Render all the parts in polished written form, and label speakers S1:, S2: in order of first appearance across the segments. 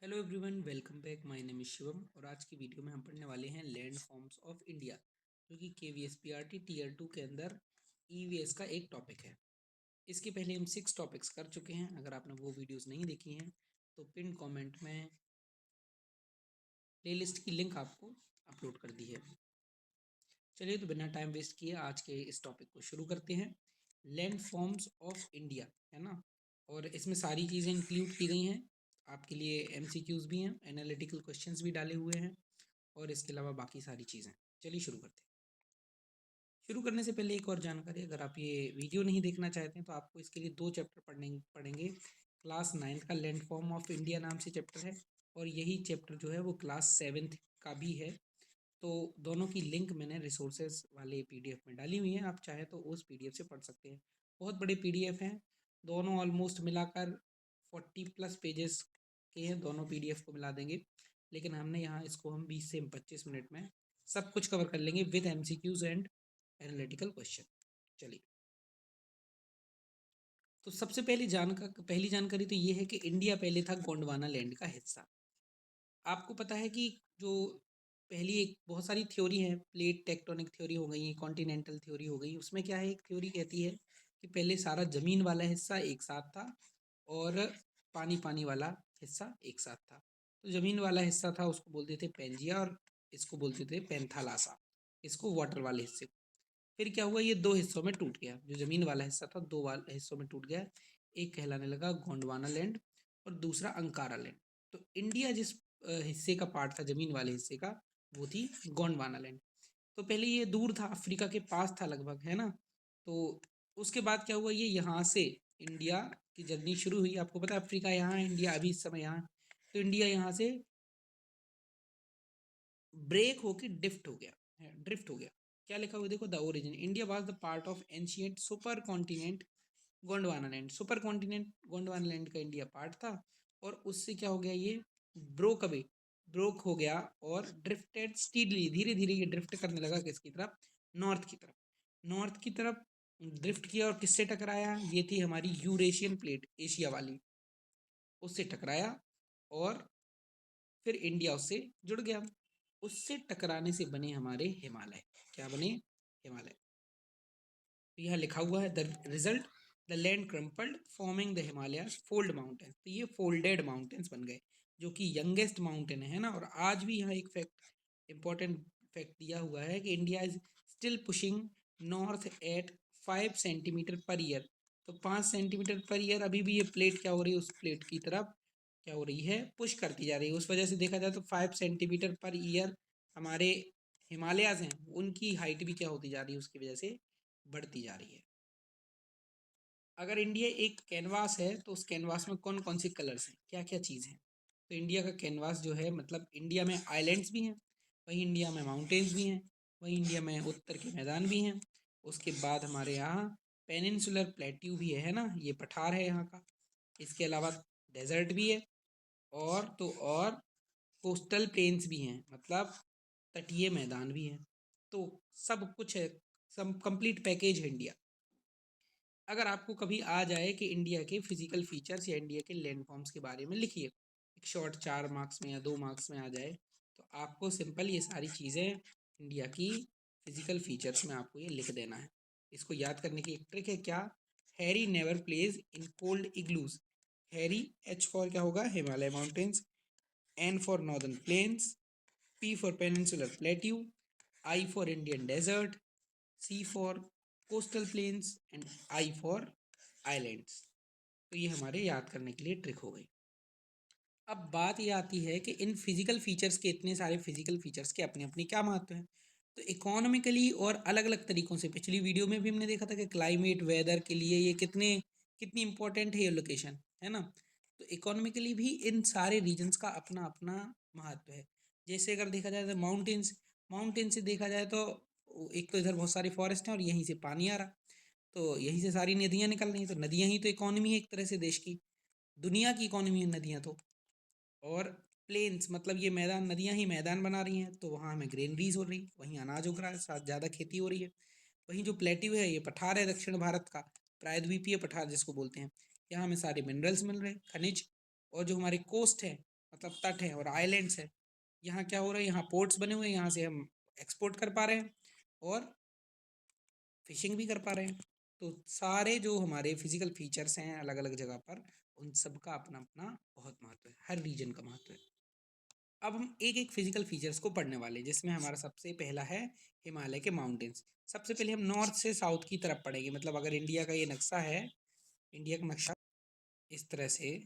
S1: Hello everyone, welcome back. My name is Shivam और आज की वीडियो में हम पढ़ने वाले हैं लैंड फॉर्म्स ऑफ इंडिया, जो कि KVSPRT टीयर 2 के अंदर EVS का एक टॉपिक है। इसके पहले हम 6 टॉपिक्स कर चुके हैं। अगर आपने वो वीडियोस नहीं देखी हैं तो पिन कमेंट में प्लेलिस्ट की लिंक आपको अपलोड कर दी है। चलिए तो बिना टाइम वेस्ट किए आज के इस टॉपिक को शुरू करते हैं। लैंड फॉर्म्स ऑफ इंडिया है ना, और इसमें सारी चीज़ें इंक्लूड की गई हैं। आपके लिए MCQs भी हैं, एनालिटिकल क्वेश्चंस भी डाले हुए हैं और इसके अलावा बाकी सारी चीज़ें। चलिए शुरू करते हैं। शुरू करने से पहले एक और जानकारी, अगर आप ये वीडियो नहीं देखना चाहते हैं तो आपको इसके लिए 2 चैप्टर पढ़ेंगे। क्लास 9th का लैंड फॉर्म ऑफ इंडिया नाम से चैप्टर है और यही चैप्टर जो है वो क्लास 7th का भी है। तो दोनों की लिंक मैंने रिसोर्सेज वाले PDF में डाली हुई है, आप चाहे तो उस PDF से पढ़ सकते हैं। बहुत बड़े PDF हैं दोनों, ऑलमोस्ट मिलाकर 40+ पेजेस के हैं। दोनों PDF को मिला देंगे, लेकिन हमने यहाँ इसको हम 20 से 25 मिनट में सब कुछ कवर कर लेंगे with MCQs and analytical question. चलिए, तो सबसे पहली जानकारी तो ये है कि इंडिया पहले था गोंडवाना लैंड का हिस्सा। आपको पता है कि जो पहली एक बहुत सारी थ्योरी है, प्लेट टेक्टोनिक थ्योरी हो गई, कॉन्टिनेंटल थ्योरी हो गई, उसमें क्या है, एक थ्योरी कहती है कि पहले सारा ज़मीन वाला हिस्सा एक साथ था और पानी पानी वाला हिस्सा एक साथ था। तो ज़मीन वाला हिस्सा था उसको बोलते थे पेंजिया और इसको बोलते थे पेंथालासा, इसको वाटर वाले हिस्से को। फिर क्या हुआ, ये 2 हिस्सों में टूट गया। जो ज़मीन वाला हिस्सा था 2 हिस्सों में टूट गया। एक कहलाने लगा गोंडवाना लैंड और दूसरा अंकारा लैंड। तो इंडिया जिस हिस्से का पार्ट था ज़मीन वाले हिस्से का, वो थी गोंडवाना लैंड। तो पहले ये दूर था, अफ्रीका के पास था लगभग, है ना। तो उसके बाद क्या हुआ, ये यहाँ से इंडिया की जर्नी शुरू हुई। आपको पता है अफ्रीका यहाँ है, इंडिया अभी इस समय यहाँ है। तो इंडिया यहाँ से ब्रेक होके ड्रिफ्ट हो गया। क्या लिखा हुआ देखो, the origin India was the part of ancient super continent Gondwana land. Super continent Gondwana land का इंडिया पार्ट था और उससे क्या हो गया, ये ब्रोक अवे ब्रोक हो गया और ड्रिफ्टेड स्टीडली, धीरे धीरे ये ड्रिफ्ट करने लगा किसकी तरफ, नॉर्थ की तरफ ड्रिफ्ट किया। और किससे टकराया, ये थी हमारी यूरेशियन प्लेट, एशिया वाली, उससे टकराया और फिर इंडिया उससे जुड़ गया। उससे टकराने से बने हमारे हिमालय। क्या बने, हिमालय। तो यहाँ लिखा हुआ है the result, the land crumpled forming the Himalaya fold mountain. तो ये फोल्डेड माउंटेन्स बन गए, जो कि यंगेस्ट माउंटेन है ना। और आज भी यहाँ एक फैक्ट, इंपॉर्टेंट फैक्ट दिया हुआ है कि India is still pushing north at 5 centimetre per year. तो 5 सेंटीमीटर पर ईयर अभी भी ये प्लेट क्या हो रही है, उस प्लेट की तरफ क्या हो रही है, पुश करती जा रही है। उस वजह से देखा जाए तो 5 सेंटीमीटर पर ईयर हमारे हिमालयाज हैं, उनकी हाइट भी क्या होती जा रही है, उसकी वजह से बढ़ती जा रही है। अगर इंडिया एक कैनवास है तो उस कैनवास में कौन कौन से कलर्स हैं, क्या क्या चीज़ हैं। तो इंडिया का कैनवास जो है, मतलब इंडिया में आइलैंड्स भी हैं, वहीं इंडिया में माउंटेन्स भी हैं, वहीं इंडिया में उत्तर के मैदान भी हैं। उसके बाद हमारे यहाँ पेनिनसुलर प्लेट्यू भी है ना, ये पठार है यहाँ का। इसके अलावा डेजर्ट भी है और तो और कोस्टल प्लेन्स भी हैं, मतलब तटीय मैदान भी हैं। तो सब कुछ है, सब कंप्लीट पैकेज है इंडिया। अगर आपको कभी आ जाए कि इंडिया के फिजिकल फीचर्स या इंडिया के लैंड फॉर्म्स के बारे में लिखिए, एक शॉर्ट 4 मार्क्स में या 2 मार्क्स में आ जाए, तो आपको सिंपल ये सारी चीज़ें इंडिया की फिजिकल फीचर्स में आपको ये लिख देना है। इसको याद करने की एक ट्रिक है, क्या, Harry never plays in cold igloos. Harry, H for क्या होगा, Himalaya mountains, N for northern plains, P for peninsular plateau, I for Indian desert, C for coastal plains and I for islands. तो ये हमारे याद करने के लिए ट्रिक हो गई। अब बात ये आती है कि इन फिजिकल फीचर्स के, इतने सारे फिजिकल फीचर्स के अपने अपने क्या महत्व हैं। तो इकोनॉमिकली और अलग अलग तरीक़ों से, पिछली वीडियो में भी हमने देखा था कि क्लाइमेट वेदर के लिए ये कितनी इंपॉर्टेंट है ये लोकेशन, है ना। तो इकोनॉमिकली भी इन सारे रीजन्स का अपना अपना महत्व है। जैसे अगर देखा जाए तो माउंटेन से देखा जाए तो एक तो इधर बहुत सारे फॉरेस्ट हैं और यहीं से पानी आ रहा, तो यहीं से सारी नदियाँ निकल रही हैं। तो नदियाँ ही तो इकोनॉमी है एक तरह से देश की, दुनिया की इकोनॉमी है नदियाँ तो। और प्लेन्स मतलब ये मैदान, नदियाँ ही मैदान बना रही हैं, तो वहाँ हमें ग्रेनरीज हो रही, वहीं अनाज उग रहा है, साथ ज़्यादा खेती हो रही है। वहीं जो प्लेट्यू है, ये पठार है दक्षिण भारत का, प्रायद्वीपीय पठार जिसको बोलते हैं। यहाँ हमें सारे मिनरल्स मिल रहे हैं, खनिज। और जो हमारे कोस्ट है, मतलब तट है, और आइलैंड्स है। यहाँ क्या हो रहा है, यहाँ पोर्ट्स बने हुए हैं, यहाँ से हम एक्सपोर्ट कर पा रहे हैं और फिशिंग भी कर पा रहे हैं। तो सारे जो हमारे फिजिकल फीचर्स हैं अलग अलग जगह पर, उन सब का अपना अपना बहुत महत्व है, हर रीजन का महत्व है। अब हम एक एक फिजिकल फीचर्स को पढ़ने वाले, जिसमें हमारा सबसे पहला है हिमालय के माउंटेन्स। सबसे पहले हम नॉर्थ से साउथ की तरफ पढ़ेंगे। मतलब अगर इंडिया का ये नक्शा है, इंडिया का नक्शा इस तरह से,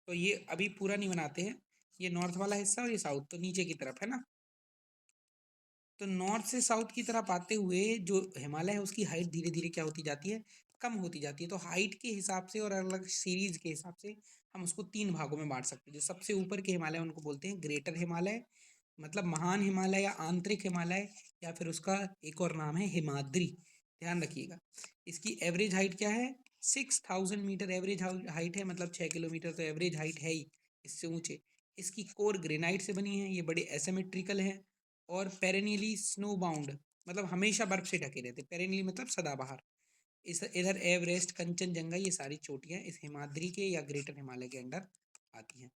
S1: तो ये अभी पूरा नहीं बनाते हैं, ये नॉर्थ वाला हिस्सा और ये साउथ, तो नीचे की तरफ है ना। तो नॉर्थ से साउथ की तरफ आते हुए जो हिमालय है उसकी हाइट धीरे धीरे क्या होती जाती है, कम होती जाती है। तो हाइट के हिसाब से और अलग सीरीज के हिसाब से हम उसको 3 भागों में बांट सकते हैं। जो सबसे ऊपर के हिमालय उनको बोलते हैं ग्रेटर हिमालय, मतलब महान हिमालय या आंतरिक हिमालय, या फिर उसका एक और नाम है हिमाद्री। ध्यान रखिएगा। इसकी एवरेज हाइट क्या है, 6000 मीटर एवरेज हाइट है, मतलब 6 किलोमीटर तो एवरेज हाइट है ही इससे ऊंचे। इसकी कोर ग्रेनाइट से बनी है, ये बड़े एसिमेट्रिकल है और पेरेनियली स्नो बाउंड, मतलब हमेशा बर्फ से ढके रहते। पेरेनियली मतलब सदाबहार। इस इधर एवरेस्ट, कंचनजंगा, ये सारी चोटियाँ इस हिमाद्री के या ग्रेटर हिमालय के अंडर आती हैं।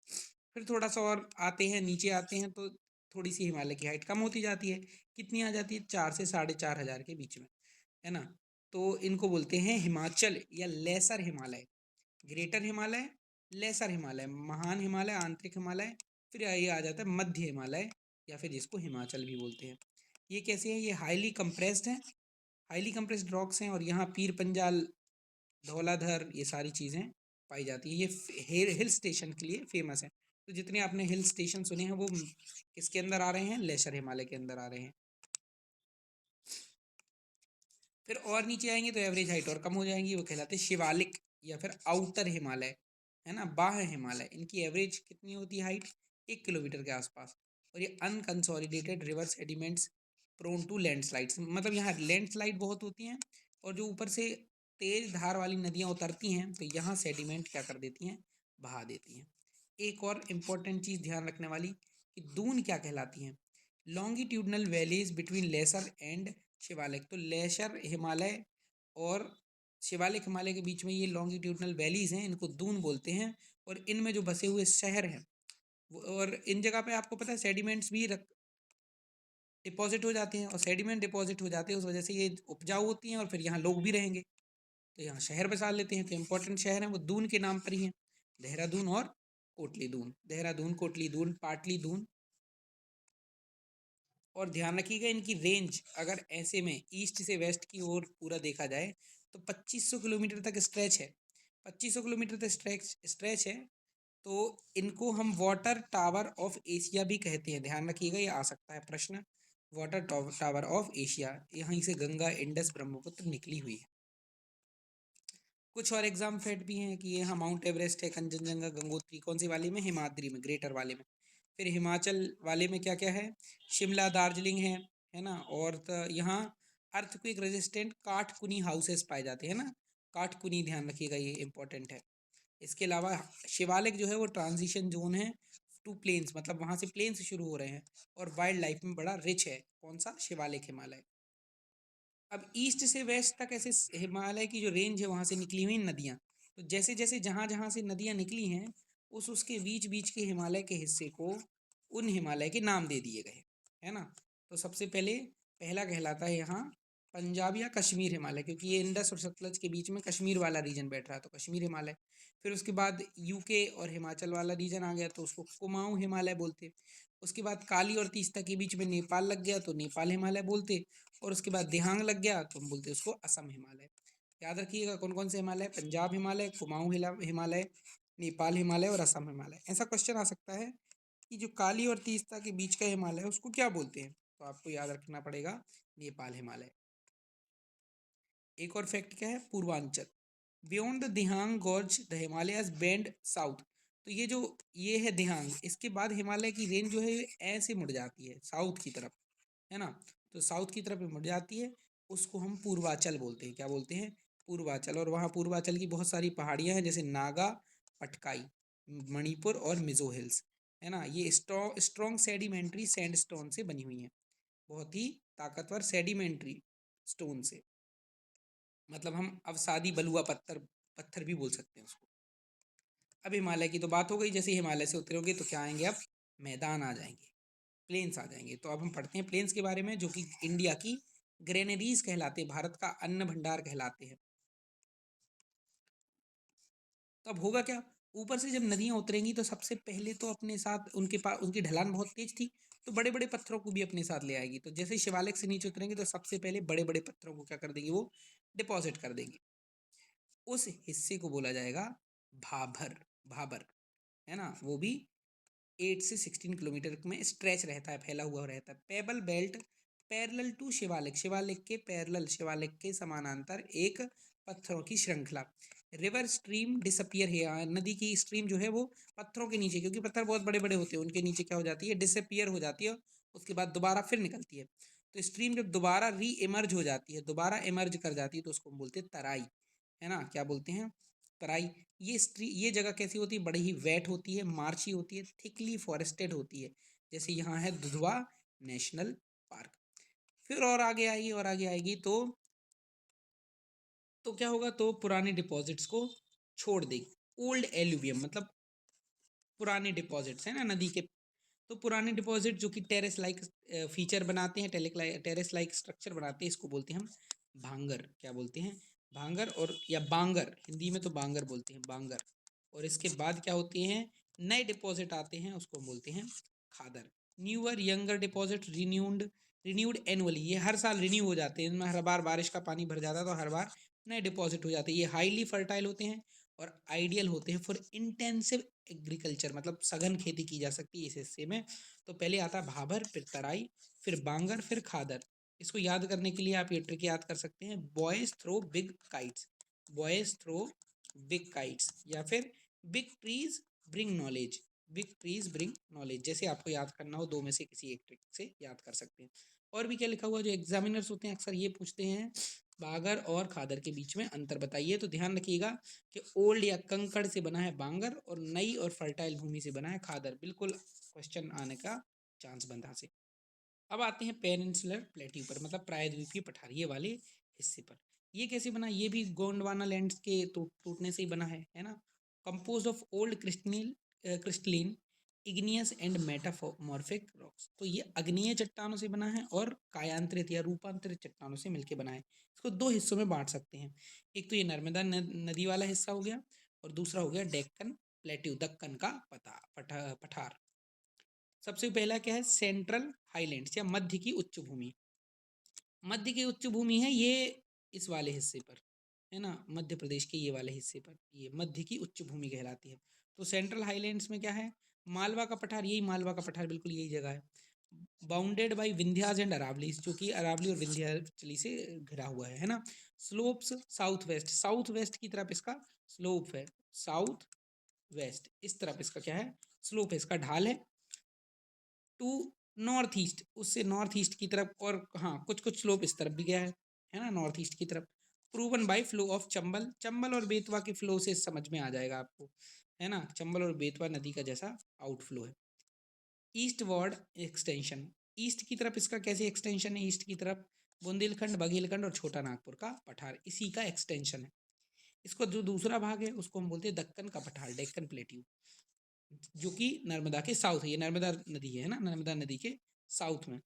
S1: फिर थोड़ा सा और आते हैं, नीचे आते हैं, तो थोड़ी सी हिमालय की हाइट कम होती जाती है। कितनी आ जाती है, 4 से 4500 के बीच में, है ना। तो इनको बोलते हैं हिमाचल या lesser Himalaya. Greater Himalaya, lesser Himalaya, महान हिमालय, आंतरिक हिमालय, फिर ये आ जाता है मध्य हिमालय, या फिर जिसको हिमाचल भी बोलते हैं। ये कैसे है, ये हाईली कंप्रेस्ड है, हाईली कंप्रेस्ड रॉक्स हैं, और यहाँ पीर पंजाल, धौलाधर, ये सारी चीज़ें पाई जाती है। ये हिल स्टेशन के लिए फेमस है। तो जितने आपने हिल स्टेशन सुने हैं वो किसके अंदर आ रहे हैं, लेसर हिमालय के अंदर आ रहे हैं। फिर और नीचे आएंगे तो एवरेज हाइट और कम हो जाएंगी, वो कहलाते हैं शिवालिक या फिर आउटर हिमालय, है ना, बाह्य हिमालय। इनकी एवरेज कितनी होती है हाइट, 1 किलोमीटर के आसपास। और ये unconsolidated river sediments prone to landslides, मतलब यहाँ लैंडस्लाइड बहुत होती हैं, और जो ऊपर से तेज धार वाली नदियाँ उतरती हैं तो यहाँ सेडिमेंट क्या कर देती हैं, बहा देती हैं। एक और इम्पॉर्टेंट चीज़ ध्यान रखने वाली कि दून क्या कहलाती हैं, longitudinal valleys between lesser and Shivalik. तो लेसर हिमालय और शिवालिक हिमालय के बीच में ये लॉन्गिट्यूडनल वैलीज हैं, इनको दून बोलते हैं। और इनमें जो बसे हुए शहर हैं और इन जगह पे आपको पता है सेडिमेंट्स भी डिपॉजिट हो जाते हैं, और सेडिमेंट डिपॉजिट हो जाते हैं उस वजह से ये उपजाऊ होती हैं, और फिर यहाँ लोग भी रहेंगे तो यहाँ शहर बसा लेते हैं। तो इंपॉर्टेंट शहर हैं वो दून के नाम पर ही हैं, देहरादून और कोटली दून, देहरादून, कोटली दून, पाटली दून। और ध्यान रखिएगा इनकी रेंज अगर ऐसे में ईस्ट से वेस्ट की ओर पूरा देखा जाए तो 2500 किलोमीटर तक स्ट्रेच है। 2500 किलोमीटर तक स्ट्रेच है। तो इनको हम वाटर टावर ऑफ एशिया भी कहते हैं। ध्यान रखिएगा, ये आ सकता है प्रश्न, वाटर टावर ऑफ एशिया। यहीं से गंगा, इंडस, ब्रह्मपुत्र निकली हुई है। कुछ और एग्जाम फैक्ट भी हैं कि ये यहाँ माउंट एवरेस्ट है, कंचनजंगा, गंगोत्री, कौन सी वाले में, हिमाद्री में, ग्रेटर वाले में। फिर हिमाचल वाले में क्या क्या है, शिमला, दार्जिलिंग है ना। और यहाँ अर्थक्वेक रेजिस्टेंट काठकुनी हाउसेस पाए जाते हैं ना, काठकुनी, ध्यान रखिएगा ये इंपॉर्टेंट है। इसके अलावा शिवालिक जो है वो ट्रांजिशन जोन है टू प्लेन्स, मतलब वहाँ से प्लेन्स शुरू हो रहे हैं, और वाइल्ड लाइफ में बड़ा रिच है। कौन सा, शिवालिक हिमालय। अब ईस्ट से वेस्ट तक ऐसे हिमालय की जो रेंज है वहाँ से निकली हुई नदियाँ, तो जैसे जैसे जहाँ जहाँ से नदियाँ निकली हैं उसके बीच बीच के हिमालय के हिस्से को उन हिमालय के नाम दे दिए गए, है ना। तो सबसे पहले पहला कहलाता है यहाँ पंजाब या कश्मीर हिमालय, क्योंकि ये इंडस और सतलज के बीच में कश्मीर वाला रीजन बैठ रहा है, तो कश्मीर हिमालय। फिर उसके बाद यूके और हिमाचल वाला रीजन आ गया तो उसको कुमाऊँ हिमालय बोलते। उसके बाद काली और तीस्ता के बीच में नेपाल लग गया तो नेपाल हिमालय बोलते। और उसके बाद दिहांग लग गया तो हम बोलते उसको असम हिमालय। याद रखिएगा कौन कौन से हिमालय, पंजाब हिमालय, कुमाऊँ हिमालय, नेपाल हिमालय और असम हिमालय। ऐसा क्वेश्चन आ सकता है कि जो काली और तीस्ता के बीच का हिमालय है उसको क्या बोलते हैं, तो आपको याद रखना पड़ेगा नेपाल हिमालय। एक और फैक्ट क्या है, Purvanchal, beyond the Dihang gorge the Himalayas bend south. तो ये है दिहांग, इसके बाद हिमालय की रेंज जो है ऐसे मुड़ जाती है साउथ की तरफ, है ना। तो साउथ की तरफ मुड़ जाती है, उसको हम पूर्वाचल बोलते हैं। क्या बोलते हैं, पूर्वाचल। और वहाँ पूर्वाचल की बहुत सारी पहाड़ियाँ हैं, जैसे नागा, पटकाई, मणिपुर और मिजो हिल्स, है ना। ये स्ट्रॉन्ग सेडिमेंट्री सैंडस्टोन से बनी हुई हैं, बहुत ही ताकतवर सेडिमेंट्री स्टोन से, मतलब हम अवसादी बलुआ पत्थर पत्थर भी बोल सकते हैं उसको। अब हिमालय की तो बात हो गई, जैसे हिमालय से उतरोगे तो क्या आएंगे, अब मैदान आ जाएंगे, प्लेन्स आ जाएंगे। तो अब हम पढ़ते हैं प्लेन्स के बारे में, जो कि इंडिया की ग्रेनरीज कहलाते हैं, भारत का अन्न भंडार कहलाते हैं। तो अब होगा क्या, ऊपर से जब नदियां उतरेंगी तो सबसे पहले तो अपने साथ उनके पास, उनकी ढलान बहुत तेज थी, तो बड़े बड़े पत्थरों को भी अपने साथ ले आएगी। तो जैसे ही शिवालिक से नीचे उतरेंगे तो सबसे पहले बड़े बड़े पत्थरों को क्या कर देंगे, वो डिपॉजिट कर देंगे। उस हिस्से को बोला जाएगा भाबर। भाबर, है ना, वो भी 8 से 16 किलोमीटर में स्ट्रेच रहता है, फैला हुआ रहता है। Pebble belt parallel to Shivalik, Shivalik के पैरेलल, शिवालिक के समानांतर एक पत्थरों की श्रृंखला। रिवर स्ट्रीम डिसअपियर है, नदी की स्ट्रीम जो है वो पत्थरों के नीचे, क्योंकि पत्थर बहुत बड़े बड़े होते हैं, उनके नीचे क्या हो जाती है, डिसअपियर हो जाती है, उसके बाद दोबारा फिर निकलती है। तो स्ट्रीम जब दोबारा री इमर्ज हो जाती है, दोबारा इमर्ज कर जाती है, तो उसको हम बोलते हैं तराई, है ना, क्या बोलते हैं, तराई। ये जगह कैसी होती है, बड़ी ही वेट होती है, मार्ची होती है, थिकली फॉरेस्टेड होती है, जैसे यहाँ है दुधवा नेशनल पार्क। फिर और आगे आएगी, और आगे आएगी तो क्या होगा, तो पुराने डिपॉजिट्स को छोड़ देगी। ओल्ड एल्यूवियम मतलब पुराने डिपॉजिट्स है ना नदी के, तो पुराने डिपॉजिट जो कि टेरेस लाइक फीचर बनाते हैं, टेरेस लाइक स्ट्रक्चर बनाते हैं, इसको बोलते हैं हम भांगर। क्या बोलते हैं, भांगर, और या बांगर, हिंदी में तो बांगर बोलते हैं, बांगर। और इसके बाद क्या होते हैं, नए डिपॉजिट आते हैं, उसको हम बोलते हैं खादर। Newer younger deposit renewed annually, ये हर साल रिन्यू हो जाते हैं, इनमें हर बार बारिश का पानी भर जाता है तो हर बार नए डिपॉजिट हो जाते हैं। ये हाईली फर्टाइल होते हैं और आइडियल होते हैं फॉर इंटेंसिव एग्रीकल्चर, मतलब सघन खेती की जा सकती है इस हिस्से में। तो पहले आता है भाबर, फिर तराई, फिर बांगर, फिर खादर। इसको याद करने के लिए आप ये ट्रिक याद कर सकते हैं, boys throw big kites, boys throw big kites, या फिर big trees bring knowledge, big trees bring knowledge. जैसे आपको याद करना हो, दो में से किसी एक ट्रिक से याद कर सकते हैं। और भी क्या लिखा हुआ, जो एग्जामिनर्स होते हैं अक्सर ये पूछते हैं, बागर और खादर के बीच में अंतर बताइए। तो ध्यान रखिएगा कि ओल्ड या कंकड़ से बना है बांगर, और नई और फर्टाइल भूमि से बना है खादर। बिल्कुल क्वेश्चन आने का चांस बनता से। अब आते हैं पेनिनसुलर प्लेट्यू पर, मतलब प्रायद्वीपीय पठारिये वाले हिस्से पर। ये कैसे बना, ये भी गोंडवाना लैंड्स के टूटने से ही बना है ना। Compose of old crystalline igneous and metamorphic rocks, तो ये अग्नीय चट्टानों से बना है और कायांतरित या रूपांतरित चट्टानों से मिलकर बना है। इसको दो हिस्सों में बांट सकते हैं, एक तो ये नर्मदा नदी वाला हिस्सा हो गया, और दूसरा हो गया डेक्कन प्लेट्यू, दक्कन का पठार। सबसे पहला क्या है, सेंट्रल हाईलैंड्स या मध्य की उच्च भूमि। मध्य की उच्च भूमि है ये इस वाले हिस्से पर, है ना, मध्य प्रदेश के ये वाले हिस्से पर, ये मध्य की उच्च भूमि कहलाती है। तो सेंट्रल हाईलैंड्स में क्या है, मालवा का पठार, यही मालवा का पठार, बिल्कुल यही जगह है। Bounded by Vindhyas and Aravallis, जो कि अरावली और विंध्याचली से घिरा हुआ है ना। स्लोप्स साउथ वेस्ट की तरफ इसका स्लोप है, साउथ वेस्ट इस तरफ इसका क्या है, स्लोप है, इसका ढाल है। टू नॉर्थ ईस्ट, उससे नॉर्थ ईस्ट की तरफ, और हाँ कुछ कुछ स्लोप इस तरफ भी गया है ना, नॉर्थ ईस्ट की तरफ। Proven by flow of Chambal, Chambal और बेतवा के फ्लो से समझ में आ जाएगा आपको, है ना, चंबल और बेतवा नदी का जैसा आउटफ्लो है। ईस्ट वार्ड एक्सटेंशन, ईस्ट की तरफ इसका कैसे एक्सटेंशन है, ईस्ट की तरफ बुंदेलखंड, बघेलखंड और छोटा नागपुर का पठार, इसी का एक्सटेंशन है। इसको जो दूसरा भाग है उसको हम बोलते हैं दक्कन का पठार, डेक्कन प्लेट्यू, जो कि नर्मदा के साउथ है, ये नर्मदा नदी है ना, नर्मदा नदी के साउथ में।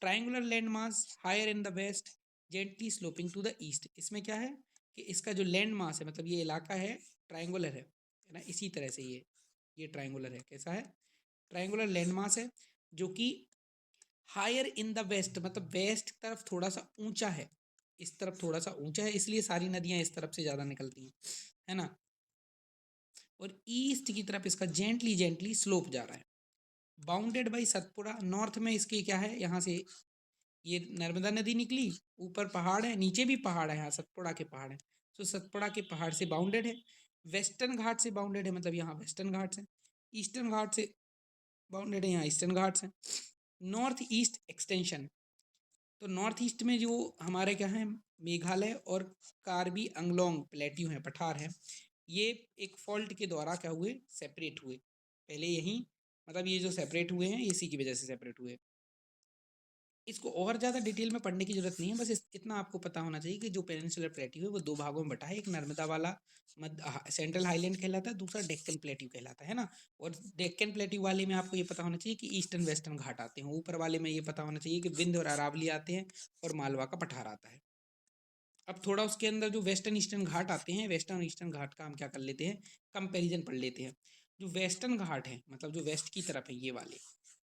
S1: Triangular land mass higher in the west, gently sloping to the east. इसमें क्या है कि इसका जो लैंड मास है, मतलब ये इलाका है ट्राइंगुलर है ना, इसी तरह से ये ट्राइंगुलर है, कैसा है, ट्राइंगुलर लैंड मास है, जो कि हायर इन द वेस्ट, मतलब वेस्ट की तरफ थोड़ा सा ऊंचा है, इस तरफ थोड़ा सा ऊंचा है, इसलिए सारी नदियां इस तरफ से ज़्यादा निकलती हैं, है ना। और ईस्ट की तरफ इसका जेंटली जेंटली स्लोप जा रहा है। बाउंडेड बाई सतपुड़ा, नॉर्थ में इसके क्या है, यहाँ से ये नर्मदा नदी निकली, ऊपर पहाड़ है, नीचे भी पहाड़ है, यहाँ सतपुड़ा के पहाड़ है, तो सतपुड़ा के पहाड़ से बाउंडेड है। वेस्टर्न घाट से बाउंडेड है, मतलब यहाँ वेस्टर्न घाट्स हैं। ईस्टर्न घाट से बाउंडेड है, यहाँ ईस्टर्न घाट्स हैं। नॉर्थ ईस्ट एक्सटेंशन, तो नॉर्थ ईस्ट में जो हमारे क्या है, मेघालय और कार्बी अंगलोंग प्लेट्यू हैं, पठार हैं, ये एक फॉल्ट के द्वारा क्या हुए, सेपरेट हुए। पहले यहीं, मतलब ये जो सेपरेट हुए हैं इसी की वजह से सेपरेट हुए। इसको और ज़्यादा डिटेल में पढ़ने की जरूरत नहीं है, बस इतना आपको पता होना चाहिए कि जो पेनिनसुलर प्लेट्यू है वो दो भागों में बटा है। एक नर्मदा वाला सेंट्रल हाईलैंड कहलाता है, दूसरा डेक्कन प्लेट्यू कहलाता है ना। और डेक्कन प्लेट्यू वाले में आपको ये पता होना चाहिए कि ईस्टर्न वेस्टर्न घाट आते हैं, ऊपर वाले में ये पता होना चाहिए कि विंध्य और अरावली आते हैं और मालवा का पठार आता है। अब थोड़ा उसके अंदर जो वेस्टर्न ईस्टर्न घाट आते हैं, वेस्टर्न ईस्टर्न घाट का हम क्या कर लेते हैं, कंपैरिजन पढ़ लेते हैं। जो वेस्टर्न घाट है मतलब जो वेस्ट की तरफ है ये वाले,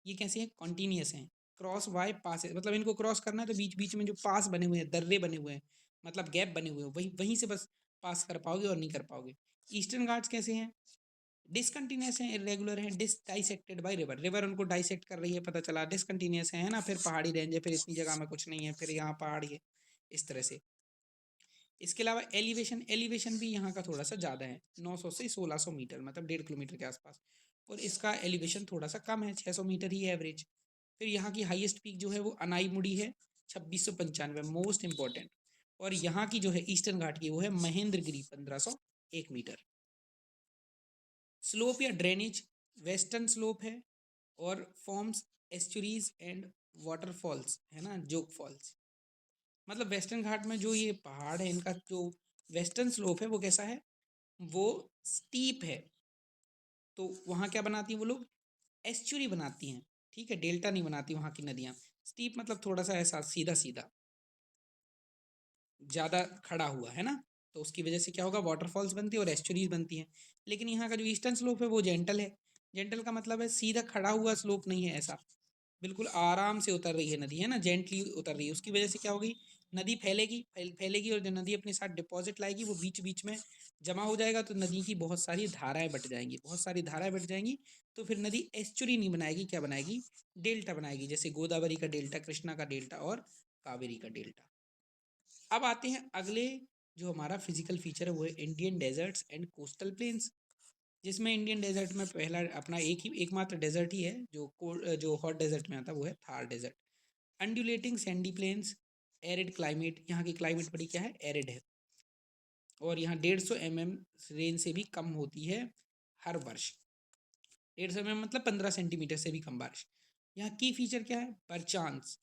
S1: ये कैसे हैं, कॉन्टिन्यूस हैं, क्रॉस वाई पास है, मतलब इनको क्रॉस करना है तो बीच बीच में जो पास बने हुए हैं, दर्रे बने हुए हैं, मतलब गैप बने हुए हैं, वहीं वहीं से बस पास कर पाओगे और नहीं कर पाओगे। ईस्टर्न घाट्स कैसे हैं, डिसकंटिन्यूस हैं, इरेगुलर हैं, डाइसेक्टेड बाय रिवर, रिवर उनको डाइसेक्ट कर रही है, पता चला डिसकंटिन्यूस है ना, फिर पहाड़ी रेंज है, फिर इतनी जगह में कुछ नहीं है, फिर यहाँ पहाड़ है, इस तरह से। इसके अलावा एलिवेशन, एलिवेशन भी यहाँ का थोड़ा सा ज़्यादा है, 900 से 1600 मीटर, मतलब 1.5 किलोमीटर के आसपास, और इसका एलिवेशन थोड़ा सा कम है, 600 मीटर ही है एवरेज। फिर यहाँ की हाईएस्ट पीक जो है वो अनाई मुड़ी है, 2695, मोस्ट इंपॉर्टेंट। और यहाँ की जो है ईस्टर्न घाट की वो है महेंद्रगिरी, 1501 मीटर। स्लोप या ड्रेनेज, वेस्टर्न स्लोप है और फॉर्म्स एस्चुरीज एंड वाटरफॉल्स, है ना, जोग फॉल्स। मतलब वेस्टर्न घाट में जो ये पहाड़ है इनका जो वेस्टर्न स्लोप है वो कैसा है, वो स्टीप है, तो वहाँ क्या बनाती हैं वो लोग, एस्चुरी बनाती हैं, ठीक है, डेल्टा नहीं बनाती वहाँ की नदियाँ। स्टीप मतलब थोड़ा सा ऐसा सीधा सीधा, ज़्यादा खड़ा हुआ, है ना, तो उसकी वजह से क्या होगा, वाटरफॉल्स बनती है और एस्चुरीज बनती हैं। लेकिन यहाँ का जो ईस्टर्न स्लोप है वो जेंटल है, जेंटल का मतलब है सीधा खड़ा हुआ स्लोप नहीं है, ऐसा बिल्कुल आराम से उतर रही है नदी, है ना, जेंटली उतर रही है। उसकी वजह से क्या होगी, नदी फैलेगी फैलेगी, और जो नदी अपने साथ डिपॉजिट लाएगी वो बीच बीच में जमा हो जाएगा, तो नदी की बहुत सारी धाराएं बट जाएंगी, बहुत सारी धाराएं बट जाएंगी, तो फिर नदी एस्चुरी नहीं बनाएगी, क्या बनाएगी, डेल्टा बनाएगी, जैसे गोदावरी का डेल्टा, कृष्णा का डेल्टा और कावेरी का डेल्टा। अब आते हैं अगले, जो हमारा फिजिकल फीचर है वो है Indian deserts and coastal plains, जिसमें इंडियन डेजर्ट में पहला अपना एकमात्र डेजर्ट ही है जो हॉट डेजर्ट में आता है, वो है Thar desert. Undulating sandy plains, arid climate, यहाँ की क्लाइमेट बड़ी क्या है, एरिड है, और यहाँ 150 mm रेंज से भी कम होती है हर वर्ष। 150 mm मतलब 15 सेंटीमीटर से भी कम बारिश। यहाँ की फीचर क्या है, परचांस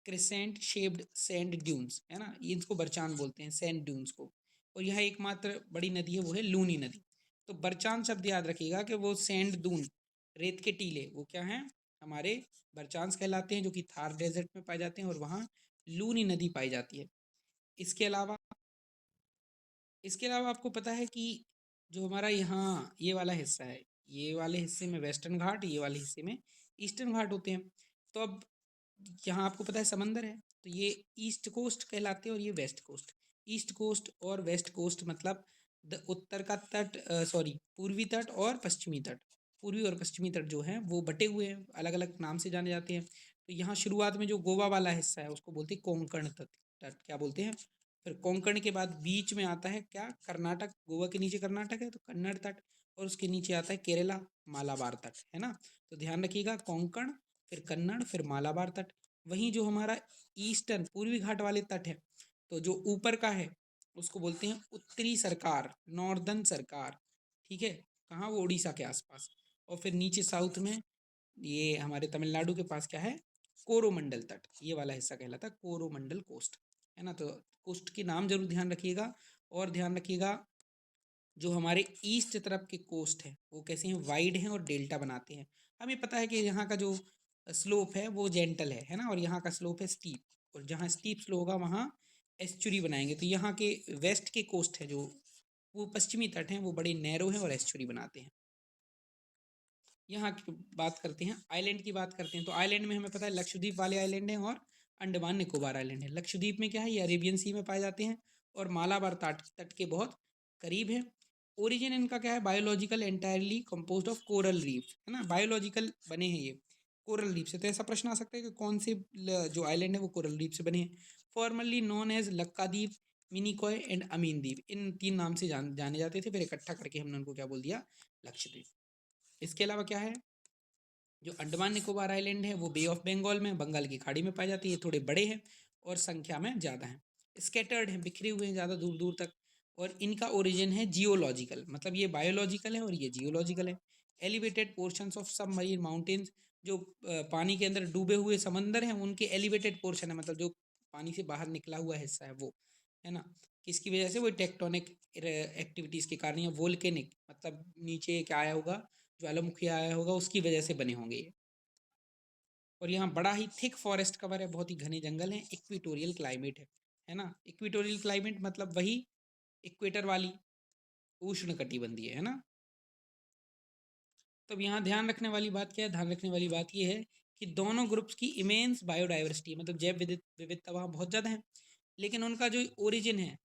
S1: क्रिसेंट शेप्ड सैंड ड्यून्स, है ना, ये इसको बरचान बोलते हैं, सैंड ड्यून्स को। और यह एकमात्र बड़ी नदी है वो है लूनी नदी। तो बरचान शब्द याद रखिएगा कि वो सैंड दून, रेत के टीले, वो क्या हैं, हमारे बरचांस कहलाते हैं, जो कि थार डेजर्ट में पाए जाते हैं, और वहाँ लूनी नदी पाई जाती है। इसके अलावा आपको पता है कि जो हमारा यहाँ ये वाला हिस्सा है, ये वाले हिस्से में वेस्टर्न घाट, ये वाले हिस्से में ईस्टर्न घाट होते हैं। तो अब यहाँ आपको पता है समंदर है, तो ये ईस्ट कोस्ट कहलाते हैं और ये वेस्ट कोस्ट। ईस्ट कोस्ट और वेस्ट कोस्ट मतलब उत्तर का तट, सॉरी, पूर्वी तट और पश्चिमी तट, पूर्वी और पश्चिमी तट जो हैं वो बटे हुए हैं, अलग अलग नाम से जाने जाते हैं। तो यहाँ शुरुआत में जो गोवा वाला हिस्सा है उसको बोलते हैं कोंकण तट, क्या बोलते हैं। फिर कोंकण के बाद बीच में आता है क्या, कर्नाटक, गोवा के नीचे कर्नाटक है तो कन्नड़ तट, और उसके नीचे आता है केरला, मालाबार तट, है ना। तो ध्यान रखिएगा, कोंकण, फिर कन्नड़, फिर मालाबार तट। वहीं जो हमारा ईस्टर्न पूर्वी घाट वाले तट है, तो जो ऊपर का है उसको बोलते हैं उत्तरी सरकार, नॉर्दर्न सरकार, ठीक है, कहाँ, वो उड़ीसा के आसपास। और फिर नीचे साउथ में ये हमारे तमिलनाडु के पास क्या है, कोरोमंडल तट, ये वाला हिस्सा कहलाता है कोरोमंडल कोस्ट, है ना। तो कोस्ट के नाम जरूर ध्यान रखिएगा, और ध्यान रखिएगा जो हमारे ईस्ट तरफ के कोस्ट हैं वो कैसे हैं, वाइड हैं और डेल्टा बनाते हैं। हमें पता है कि यहाँ का जो स्लोप है वो जेंटल है ना, और यहाँ का स्लोप है स्टीप, और जहाँ स्टीप स्लो होगा वहाँ एस्चुरी बनाएंगे। तो यहाँ के वेस्ट के कोस्ट है जो वो पश्चिमी तट हैं वो बड़े नैरो हैं और एस्चुरी बनाते हैं। यहाँ की बात करते हैं, आइलैंड की बात करते हैं, तो आइलैंड में हमें पता है लक्षद्वीप वाले आइलैंड हैं और अंडमान निकोबार आइलैंड है। लक्षद्वीप में क्या है, ये अरेबियन सी में पाए जाते हैं और मालाबार तट तट के बहुत करीब है। ओरिजिन इनका क्या है, biological, entirely composed of coral reef, है ना, बायोलॉजिकल बने हैं ये कोरल रीफ से। तो ऐसा प्रश्न आ सकता है कि कौन से जो आइलैंड है वो कोरल रीफ से बने हैं। Formerly known as Laccadive, Minicoy and Amindivi, in 3 नाम से जाने जाते थे, फिर इकट्ठा करके हमने उनको क्या बोल दिया, लक्षद्वीप। इसके अलावा क्या है, जो अंडमान निकोबार आइलैंड है वो बे ऑफ बंगाल में, बंगाल की खाड़ी में पाई जाती है, थोड़े बड़े हैं और संख्या में ज़्यादा हैं, स्कैटर्ड हैं, बिखरे हुए हैं ज़्यादा दूर दूर तक। और इनका ओरिजिन है जियोलॉजिकल, मतलब ये बायोलॉजिकल है और ये जियोलॉजिकल है। Elevated portions of submarine mountains, जो पानी के अंदर डूबे हुए समंदर हैं उनके एलिवेटेड पोर्शन है, मतलब जो पानी से बाहर निकला हुआ हिस्सा है वो, है ना। किसकी वजह से? वो टेक्टोनिक एक्टिविटीज़ के कारण, या वोल्केनिक मतलब नीचे क्या आया होगा, ज्वालामुखी आया होगा, उसकी वजह से बने होंगे ये। और यहाँ बड़ा ही थिक फॉरेस्ट कवर है, बहुत ही घने जंगल हैं। इक्वेटोरियल क्लाइमेट है ना। इक्वेटोरियल क्लाइमेट मतलब वही इक्वेटर वाली उष्ण कटिबंधीय, है ना। तो अब यहाँ ध्यान रखने वाली बात क्या है? ध्यान रखने वाली बात ये है कि दोनों ग्रुप्स की इमेंस बायोडाइवर्सिटी, मतलब जैव विविधता वहाँ बहुत ज़्यादा है, लेकिन उनका जो ओरिजिन है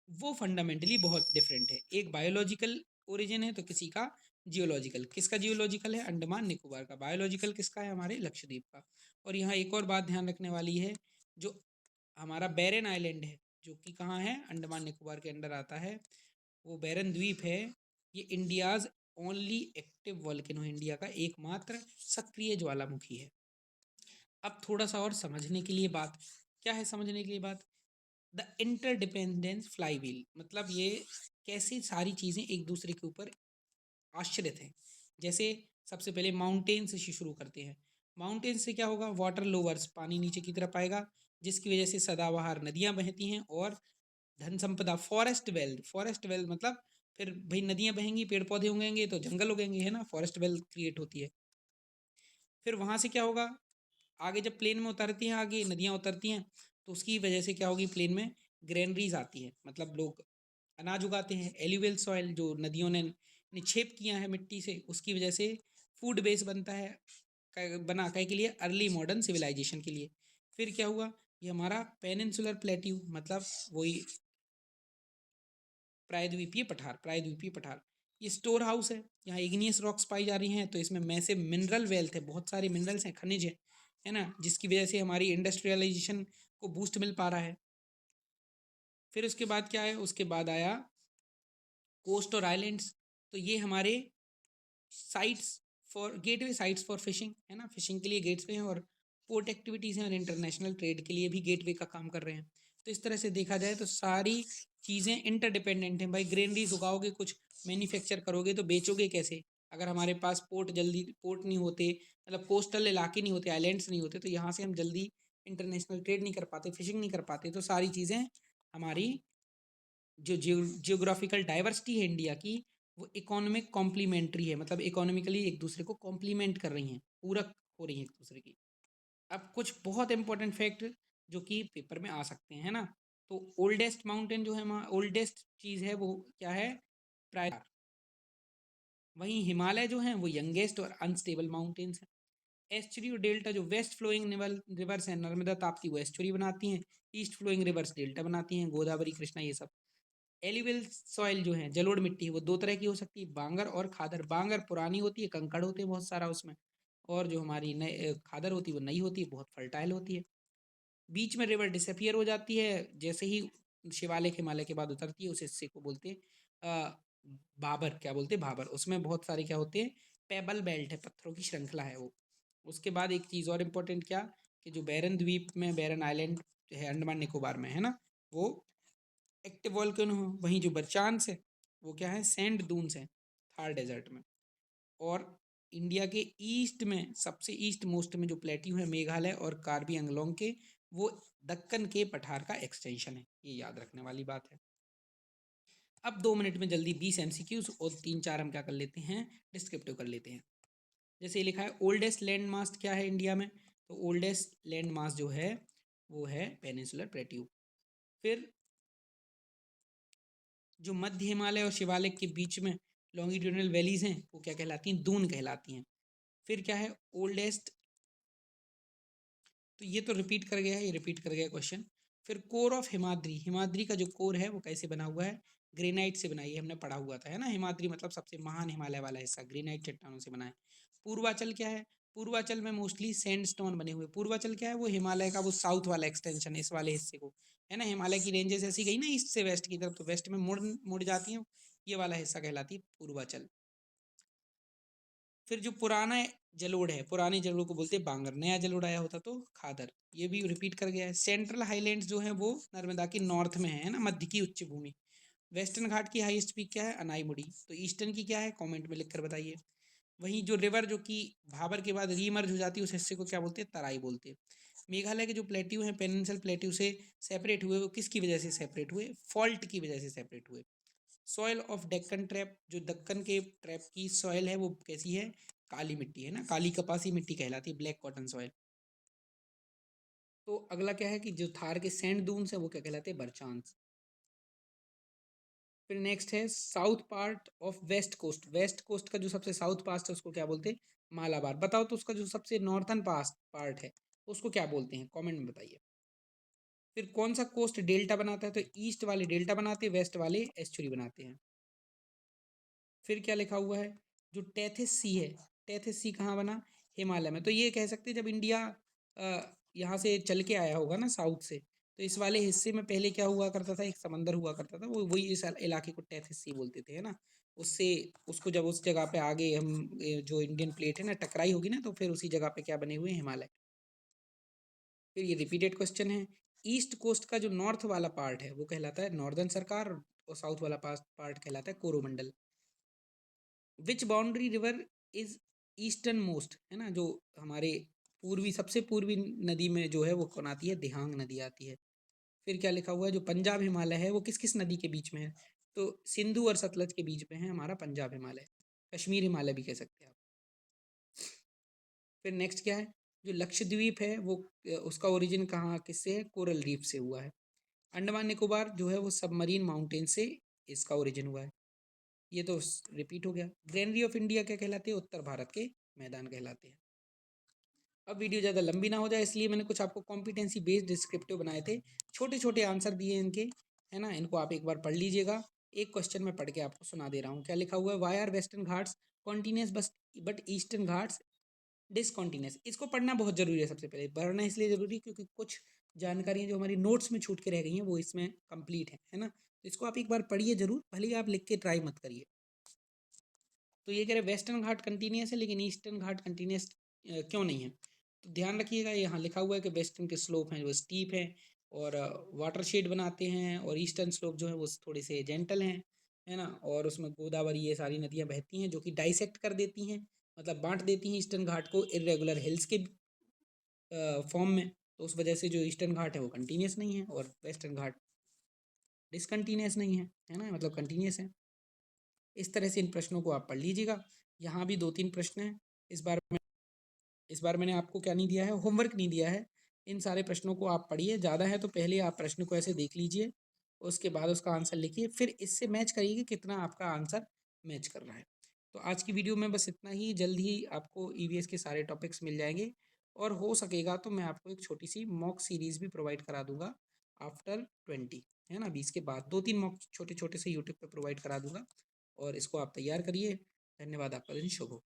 S1: वो फंडामेंटली बहुत डिफरेंट है। एक बायोलॉजिकल ओरिजिन है तो किसी का जियोलॉजिकल। किसका जियोलॉजिकल है? अंडमान निकोबार का। बायोलॉजिकल किसका है? हमारे लक्षद्वीप का। और यहाँ एक और बात ध्यान रखने वाली है, जो हमारा बैरन आइलैंड है, जो कि कहाँ है? अंडमान निकोबार के अंडर आता है। वो बैरन द्वीप है, ये India's only active volcano, India का एकमात्र सक्रिय ज्वालामुखी है। अब थोड़ा सा और समझने के लिए बात, क्या है समझने के लिए बात? द इंटरडिपेंडेंस फ्लाईव्हील, मतलब ये कैसे सारी चीज़ें एक दूसरे के ऊपर आश्रित हैं। जैसे सबसे पहले माउंटेन से शुरू करते हैं। माउंटेन से क्या होगा? वाटर लोवर्स, पानी नीचे की तरफ आएगा, जिसकी वजह से सदाबहार नदियाँ बहती हैं। और धन संपदा, फॉरेस्ट वेल्थ मतलब फिर भाई नदियाँ बहेंगी, पेड़ पौधे उगेंगे तो जंगल उगेंगे, है ना। फॉरेस्ट वेल्थ क्रिएट होती है। फिर वहाँ से क्या होगा? आगे जब प्लेन में उतरती हैं, आगे नदियाँ उतरती हैं, तो उसकी वजह से क्या होगी? प्लेन में ग्रेनरीज आती है, मतलब लोग अनाज उगाते हैं। एल्यूवियल सॉइल जो नदियों ने निक्षेप किया है मिट्टी से, उसकी वजह से फूड बेस बनता है, बना कहीं के लिए अर्ली मॉडर्न सिविलाइजेशन के लिए। फिर क्या हुआ? ये हमारा पेनिनसुलर प्लेट्यू, मतलब वही प्रायद्वीपीय पठार, ये स्टोर हाउस है। यहाँ इग्नियस रॉक्स पाई जा रही हैं, तो इसमें मैसिव मिनरल वेल्थ है, बहुत सारे मिनरल्स हैं, खनिज है ना, जिसकी वजह से हमारी इंडस्ट्रियलाइजेशन को बूस्ट मिल पा रहा है। फिर उसके बाद क्या है? उसके बाद आया कोस्ट और आइलैंड्स। तो ये हमारे sites for gateway sites for fishing, है ना। फिशिंग के लिए गेट्स हैं, और पोर्ट एक्टिविटीज़ हैं, और इंटरनेशनल ट्रेड के लिए भी गेटवे का काम कर रहे हैं। तो इस तरह से देखा जाए तो सारी चीज़ें इंटरडिपेंडेंट हैं। भाई ग्रेनरीज उगाओगे, कुछ मैन्युफैक्चर करोगे, तो बेचोगे कैसे? अगर हमारे पास पोर्ट नहीं होते, मतलब कोस्टल इलाके नहीं होते, आइलैंड्स नहीं होते, तो यहाँ से हम जल्दी इंटरनेशनल ट्रेड नहीं कर पाते, फिशिंग नहीं कर पाते। तो सारी चीज़ें हमारी जो जियोग्राफिकल डाइवर्सिटी है इंडिया की, वो इकोनॉमिक कॉम्प्लीमेंट्री है, मतलब इकोनॉमिकली एक दूसरे को कॉम्प्लीमेंट कर रही हैं, पूरक हो रही हैं एक दूसरे की। अब कुछ बहुत इंपॉर्टेंट फैक्ट जो कि पेपर में आ सकते हैं, है ना। तो ओल्डेस्ट माउंटेन जो है, ओल्डेस्ट चीज़ है, वो क्या है? प्रायर। वहीं हिमालय जो है वो यंगेस्ट और अनस्टेबल माउंटेन्स हैं। एस्चुरी और डेल्टा, जो वेस्ट फ्लोइंग रिवर्स हैं, नर्मदा ताप्ती, वो एस्चुरी बनाती हैं। ईस्ट फ्लोइंग रिवर्स डेल्टा बनाती हैं, गोदावरी कृष्णा ये सब। एलिविल सॉइल जो है, जलोढ़ मिट्टी, वो दो तरह की हो सकती है, बांगर और खादर। बांगर पुरानी होती है, कंकड़ होते हैं बहुत सारा उसमें, और जो हमारी नए खादर होती है वो नई होती है, बहुत फर्टाइल होती है। बीच में रिवर डिसअपियर हो जाती है, जैसे ही शिवालिक हिमालय के बाद उतरती है, उस हिस्से को बोलते हैं भाबर, क्या बोलते हैं? भाबर। उसमें बहुत सारे क्या होते हैं? पेबल बेल्ट है, पत्थरों की श्रृंखला है वो। उसके बाद एक चीज़ और इम्पोर्टेंट क्या, कि जो बैरन द्वीप में, बैरन आइलैंड है अंडमान निकोबार में, है ना, वो एक्टिव वॉल्केनो है। वहीं जो बरचांस है वो क्या है? सैंड दून्स हैं, थार डेजर्ट में। और इंडिया के ईस्ट में, सबसे ईस्ट मोस्ट में जो प्लेट्यू है, मेघालय और कार्बी अंगलोंग के, वो दक्कन के पठार का एक्सटेंशन है। ये याद रखने वाली बात है। अब 2 मिनट में जल्दी 20 एमसीक्यूज और 3-4 हम क्या कर लेते हैं? डिस्क्रिप्टिव कर लेते हैं। जैसे ये लिखा है, ओल्डेस्ट लैंड मास क्या है इंडिया में? तो ओल्डेस्ट लैंड मास जो है वो है पेनिनसुलर प्लेट्यू। फिर जो मध्य हिमालय और शिवालिक के बीच में लॉन्गिट्यूडनल वैलीज हैं, वो क्या कहलाती हैं? दून कहलाती हैं। फिर क्या है? ओल्डेस्ट, तो ये तो रिपीट कर गया है, ये रिपीट कर गया क्वेश्चन। फिर कोर ऑफ हिमाद्री, हिमाद्री का जो कोर है वो कैसे बना हुआ है? ग्रेनाइट से बनाई है, हमने पढ़ा हुआ था, है ना। हिमाद्री मतलब सबसे महान हिमालय वाला हिस्सा, ग्रेनाइट चट्टानों से बना है। पूर्वाचल क्या है? पूर्वाचल में मोस्टली सैंडस्टोन बने हुए। पूर्वाचल क्या है? वो हिमालय का वो साउथ वाला एक्सटेंशन, इस वाले हिस्से को, है ना। हिमालय की रेंजेस ऐसी गई ना ईस्ट से वेस्ट की तरफ, तो वेस्ट में मुड़ मुड़ जाती हैं, ये वाला हिस्सा कहलाती है पूर्वाचल। फिर जो पुराना जलोढ़ है, पुराने जलोढ़ को बोलते हैं बांगर, नया जलोढ़ आया होता तो खादर। ये भी रिपीट कर गया है। सेंट्रल हाईलैंड्स जो है वो नर्मदा के नॉर्थ में है ना, मध्य की उच्च भूमि। वेस्टर्न घाट की हाईएस्ट पीक क्या है? अनाईमुड़ी। तो ईस्टर्न की क्या है? कमेंट में लिखकर बताइए। वहीं जो रिवर जो कि भाबर के बाद रीमर्ज हो जाती है उस हिस्से को क्या बोलते हैं, तराई बोलते हैं। मेघालय के जो प्लेट्यू हैं पेनिनसल प्लेट्यू से सेपरेट हुए, वो किसकी वजह से सेपरेट हुए, फॉल्ट की वजह से सेपरेट हुए। सॉइल ऑफ डेक्कन ट्रैप, जो दक्कन के ट्रैप की सॉइल है वो कैसी है, काली मिट्टी है ना, काली कपासी मिट्टी कहलाती है, ब्लैक कॉटन सॉइल। तो अगला क्या है कि जो थार के सैंड दून्स है वो क्या कहलाते हैं, बरचांस। फिर नेक्स्ट है south part of west coast, west coast का जो सबसे साउथ पार्ट है उसको क्या बोलते हैं, मालाबार। बताओ तो उसका जो सबसे नॉर्थन पार्ट है उसको क्या बोलते हैं, कमेंट में बताइए। फिर कौन सा कोस्ट डेल्टा बनाता है, तो ईस्ट वाले डेल्टा बनाते हैं, वेस्ट वाले एस्चुरी बनाते हैं। फिर क्या लिखा हुआ है, जो टेथिस सी है, टेथिस सी कहाँ बना, हिमालय में। तो ये कह सकते हैं जब इंडिया यहाँ से चल के आया होगा ना साउथ से, तो इस वाले हिस्से में पहले क्या हुआ करता था, एक समंदर हुआ करता था, वो वही इस इलाके को टेथिस सी बोलते थे, है ना। उससे उसको जब उस जगह पे आगे हम जो इंडियन प्लेट है ना टकराई होगी ना, तो फिर उसी जगह पे क्या बने हुए हैं, हिमालय। फिर ये रिपीटेड क्वेश्चन है, ईस्ट कोस्ट का जो नॉर्थ वाला पार्ट है वो कहलाता है नॉर्दर्न सरकार, और साउथ वाला पार्ट कहलाता है Coromandel. Which boundary river is eastern most, है ना, जो हमारे पूर्वी सबसे पूर्वी नदी में जो है वो कौन आती है, दिहांग नदी आती है। फिर क्या लिखा हुआ है, जो पंजाब हिमालय है वो किस किस नदी के बीच में है, तो सिंधु और सतलज के बीच में है हमारा पंजाब हिमालय, कश्मीर हिमालय भी कह सकते हैं आप। फिर नेक्स्ट क्या है, जो लक्षद्वीप है वो उसका ओरिजिन कहाँ किससे है, कोरल रीफ से हुआ है। अंडमान निकोबार जो है वो सबमरीन माउंटेन से इसका ओरिजिन हुआ है। ये तो रिपीट हो गया। ग्रेनरी ऑफ इंडिया क्या कहलाते हैं, उत्तर भारत के मैदान कहलाते हैं। अब वीडियो ज़्यादा लंबी ना हो जाए इसलिए मैंने कुछ आपको कॉम्पिटेंसी बेस्ड डिस्क्रिप्टिव बनाए थे, छोटे छोटे आंसर दिए इनके, है ना। इनको आप एक बार पढ़ लीजिएगा। एक क्वेश्चन मैं पढ़ के आपको सुना दे रहा हूँ, क्या लिखा हुआ है, why are western Ghats continuous but eastern Ghats discontinuous. इसको पढ़ना बहुत जरूरी है, सबसे पहले पढ़ना इसलिए जरूरी है क्योंकि कुछ जानकारियाँ जो हमारी नोट्स में छूट के रह गई हैं वो इसमें कंप्लीट है ना। तो इसको आप एक बार पढ़िए जरूर, भले ही आप लिख के ट्राई मत करिए। तो ये कह रहे वेस्टर्न घाट कंटिन्यूस है लेकिन ईस्टर्न घाट कंटिन्यूस क्यों नहीं है, तो ध्यान रखिएगा यहाँ लिखा हुआ है कि वेस्टर्न के स्लोप हैं वो स्टीप हैं और वाटर शेड बनाते हैं, और ईस्टर्न स्लोप जो है वो थोड़े से जेंटल हैं, है ना। और उसमें गोदावरी ये सारी नदियाँ बहती हैं जो कि डाइसेक्ट कर देती हैं, मतलब बांट देती हैं ईस्टर्न घाट को इरेगुलर हिल्स के फॉर्म में। तो उस वजह से जो ईस्टर्न घाट है वो कंटिन्यूस नहीं है और वेस्टर्न घाट डिसकंटिन्यूस नहीं है ना, मतलब कंटिन्यूस है। इस तरह से इन प्रश्नों को आप पढ़ लीजिएगा। यहाँ भी 2-3 प्रश्न हैं। इस बार मैंने आपको क्या नहीं दिया है, होमवर्क नहीं दिया है। इन सारे प्रश्नों को आप पढ़िए, ज़्यादा है तो पहले आप प्रश्न को ऐसे देख लीजिए, उसके बाद उसका आंसर लिखिए, फिर इससे मैच करिए कि कितना आपका आंसर मैच कर रहा है। तो आज की वीडियो में बस इतना ही। जल्द ही आपको ईवीएस के सारे टॉपिक्स मिल जाएंगे, और हो सकेगा तो मैं आपको एक छोटी सी मॉक सीरीज़ भी प्रोवाइड करा दूंगा आफ्टर 20, है ना, 20 के बाद 2-3 मॉक छोटे छोटे से यूट्यूब पर प्रोवाइड करा दूंगा, और इसको आप तैयार करिए। धन्यवाद, आपका दिन शुभ हो।